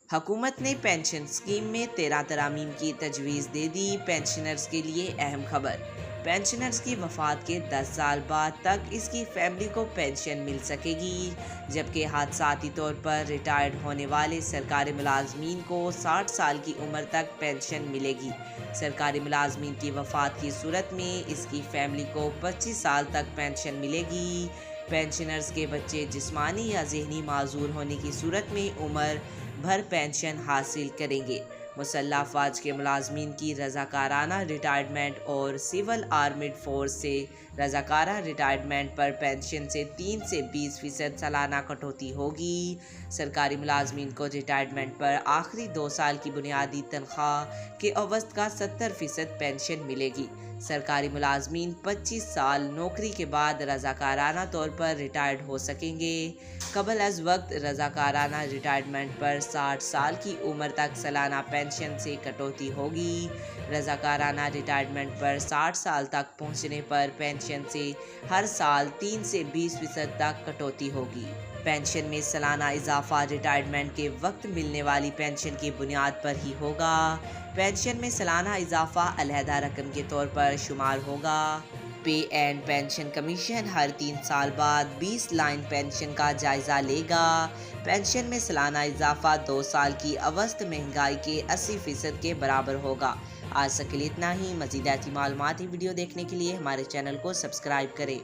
حکومت نے pension scheme میں 13 ترامیم کی تجویز دے دی۔ پینشنرز کے لیے اہم خبر، پینشنرز کی وفات کے 10 سال بعد تک اس کی فیملی کو پینشن مل سکے گی، جبکہ حادثاتی طور پر ریٹائرڈ ہونے والے سرکاری ملازمین کو 60 سال کی عمر تک پینشن ملے گی۔ سرکاری ملازمین کی وفات کی صورت میں اس کی فیملی کو 25 سال تک پینشن ملے گی۔ پینشنرز کے بچے جسمانی یا ذہنی معذور ہونے کی صورت میں عمر بھر پینشن حاصل کریں گے۔ مسلح افواج کے ملازمین کی رضاکارانہ ریٹائرمنٹ اور سول آرمڈ فورس سے رضاکارہ ریٹائرمنٹ پر پینشن سے 3 سے 20% سالانہ کٹوتی ہوگی۔ سرکاری ملازمین کو ریٹائرمنٹ پر آخری 2 سال کی بنیادی تنخواہ کے عوض کا 70% پینشن ملے گی۔ سرکاری ملازمین 25 سال نوکری کے بعد رضاکارانہ طور پر ریٹائرڈ ہو سکیں گے۔ قبل از وقت رضاکارانہ ریٹائرمنٹ پر 60 سال کی عمر تک سالانہ پینشن سے کٹوتی ہوگی۔ رضاکارانہ ریٹائرمنٹ پر 60 سال تک پہنچنے پر پینشن سے ہر سال 3 سے 20% تک کٹوتی ہوگی۔ پینشن میں سالانہ اضافہ ریٹائرمنٹ کے وقت ملنے والی پینشن کی بنیاد پر ہی ہوگا۔ پینشن میں سالانہ اضافہ علیحدہ رقم کے طور پر شمار ہوگا۔ پے اینڈ پینشن کمیشن ہر 3 سال بعد 20 لائن پینشن کا جائزہ لے گا۔ پینشن میں سالانہ اضافہ 2 سال کی اوسط مہنگائی کے 80% کے برابر ہوگا۔ آج تک کے لیے اتنا ہی۔ مزید ایسی معلوماتی ویڈیو دیکھنے کے لیے ہمارے چینل کو سبسکرائب کریں۔